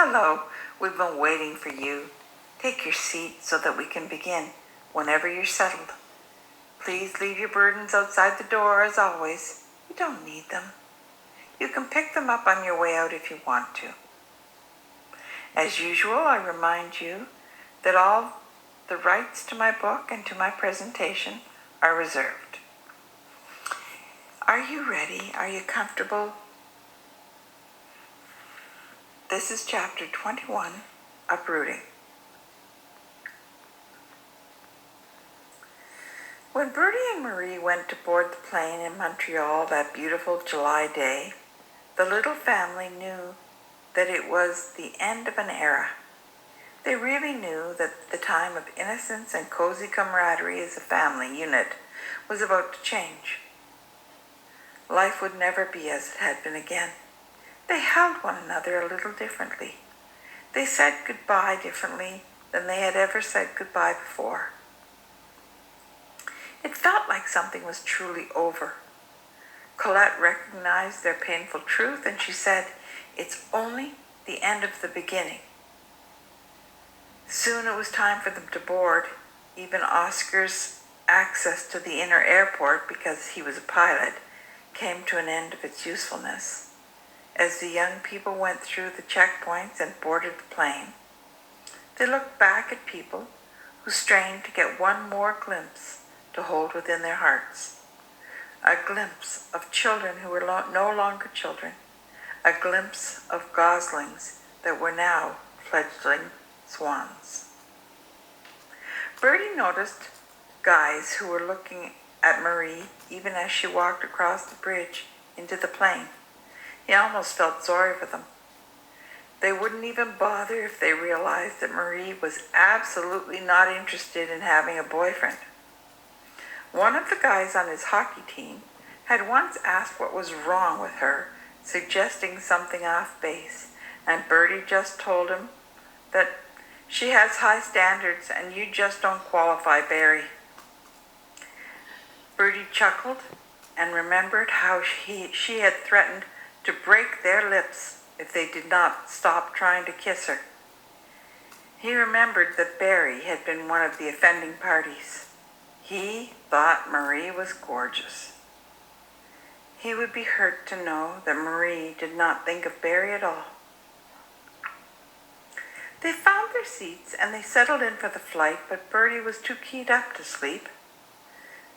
Hello, we've been waiting for you. Take your seat so that we can begin whenever you're settled. Please leave your burdens outside the door as always. You don't need them. You can pick them up on your way out if you want to. As usual, I remind you that all the rights to my book and to my presentation are reserved. Are you ready? Are you comfortable? This is chapter 21, Uprooting. When Bertie and Marie went to board the plane in Montreal that beautiful July day, the little family knew that it was the end of an era. They really knew that the time of innocence and cozy camaraderie as a family unit was about to change. Life would never be as it had been again. They held one another a little differently. They said goodbye differently than they had ever said goodbye before. It felt like something was truly over. Colette recognized their painful truth, and she said, "It's only the end of the beginning." Soon it was time for them to board. Even Oscar's access to the inner airport, because he was a pilot, came to an end of its usefulness. As the young people went through the checkpoints and boarded the plane, they looked back at people who strained to get one more glimpse to hold within their hearts. A glimpse of children who were no longer children. A glimpse of goslings that were now fledgling swans. Bertie noticed guys who were looking at Marie even as she walked across the bridge into the plane. He almost felt sorry for them. They wouldn't even bother if they realized that Marie was absolutely not interested in having a boyfriend. One of the guys on his hockey team had once asked what was wrong with her, suggesting something off base, and Bertie just told him that she has high standards and you just don't qualify, Barry. Bertie chuckled and remembered how she had threatened to break their lips if they did not stop trying to kiss her. He remembered that Barry had been one of the offending parties. He thought Marie was gorgeous. He would be hurt to know that Marie did not think of Barry at all. They found their seats and they settled in for the flight, but Bertie was too keyed up to sleep.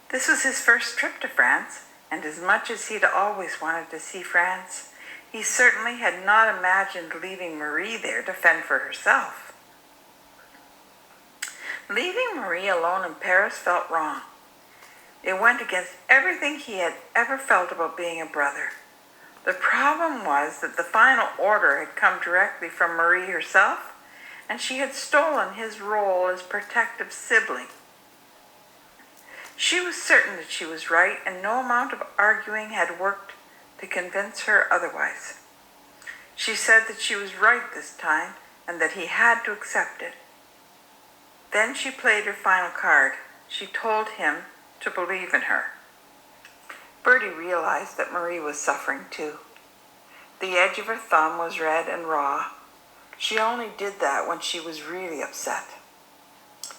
This was his first trip to France, and as much as he'd always wanted to see France, he certainly had not imagined leaving Marie there to fend for herself. Leaving Marie alone in Paris felt wrong. It went against everything he had ever felt about being a brother. The problem was that the final order had come directly from Marie herself, and she had stolen his role as protective sibling. She was certain that she was right, and no amount of arguing had worked to convince her otherwise. She said that she was right this time, and that he had to accept it. Then she played her final card. She told him to believe in her. Bertie realized that Marie was suffering too. The edge of her thumb was red and raw. She only did that when she was really upset.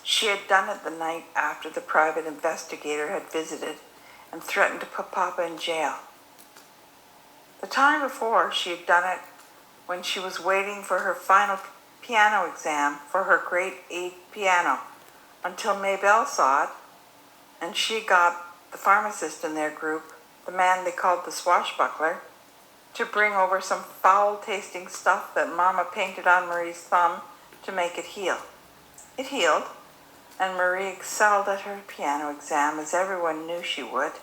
She had done it the night after the private investigator had visited and threatened to put Papa in jail. The time before, she had done it when she was waiting for her final piano exam for her grade 8 piano, until Maybelle saw it, and she got the pharmacist in their group, the man they called the swashbuckler, to bring over some foul-tasting stuff that Mama painted on Marie's thumb to make it heal. It healed, and Marie excelled at her piano exam, as everyone knew she would.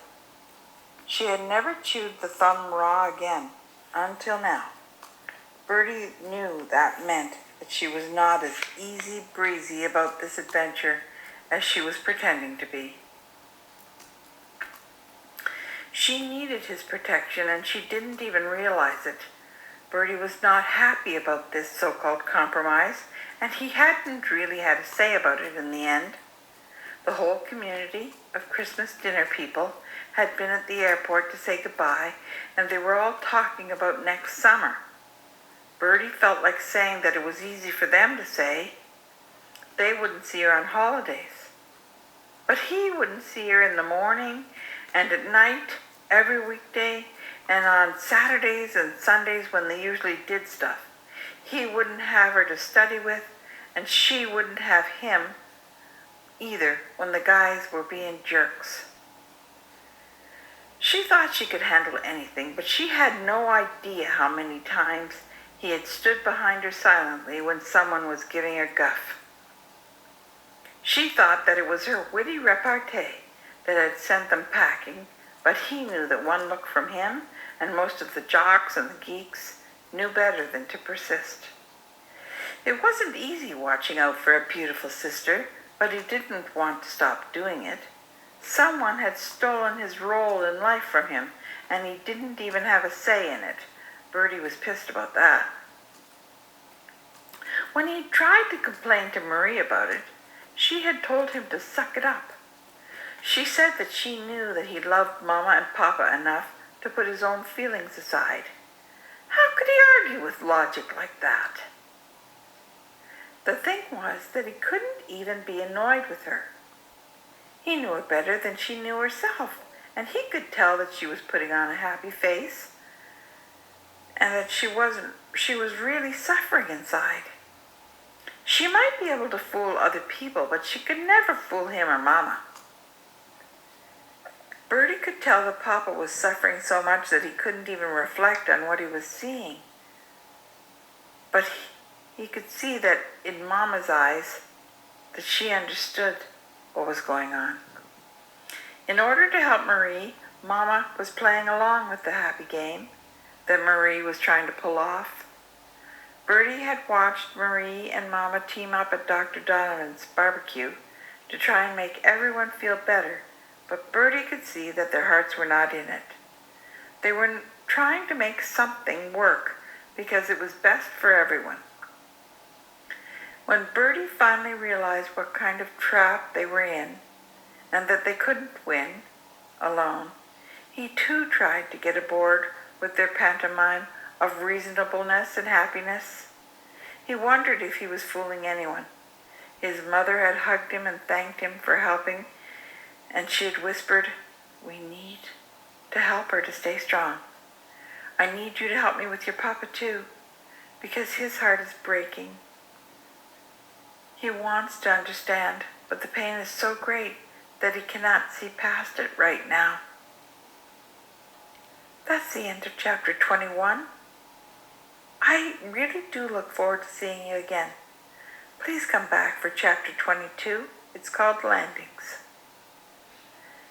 She had never chewed the thumb raw again, until now. Bertie knew that meant that she was not as easy-breezy about this adventure as she was pretending to be. She needed his protection, and she didn't even realize it. Bertie was not happy about this so-called compromise, and he hadn't really had a say about it in the end. The whole community of Christmas dinner people had been at the airport to say goodbye, and they were all talking about next summer. Bertie felt like saying that it was easy for them to say. They wouldn't see her on holidays. But he wouldn't see her in the morning and at night, every weekday, and on Saturdays and Sundays when they usually did stuff. He wouldn't have her to study with, and she wouldn't have him either when the guys were being jerks. She thought she could handle anything, but she had no idea how many times he had stood behind her silently when someone was giving her guff. She thought that it was her witty repartee that had sent them packing, but he knew that one look from him, and most of the jocks and the geeks knew better than to persist. It wasn't easy watching out for a beautiful sister, but he didn't want to stop doing it. Someone had stolen his role in life from him, and he didn't even have a say in it. Bertie was pissed about that. When he tried to complain to Marie about it, she had told him to suck it up. She said that she knew that he loved Mama and Papa enough to put his own feelings aside. How could he argue with logic like that? The thing was that he couldn't even be annoyed with her. He knew her better than she knew herself, and he could tell that she was putting on a happy face and that she was really suffering inside. She might be able to fool other people, but she could never fool him or Mama. Bertie could tell that Papa was suffering so much that he couldn't even reflect on what he was seeing. But he could see that in Mama's eyes that she understood what was going on. In order to help Marie, Mama was playing along with the happy game that Marie was trying to pull off. Bertie had watched Marie and Mama team up at Dr. Donovan's barbecue to try and make everyone feel better, but Bertie could see that their hearts were not in it. They were trying to make something work because it was best for everyone. When Bertie finally realized what kind of trap they were in and that they couldn't win alone, he too tried to get aboard with their pantomime of reasonableness and happiness. He wondered if he was fooling anyone. His mother had hugged him and thanked him for helping, and she had whispered, "We need to help her to stay strong. I need you to help me with your Papa too, because his heart is breaking. He wants to understand, but the pain is so great that he cannot see past it right now." That's the end of chapter 21. I really do look forward to seeing you again. Please come back for chapter 22. It's called Landings.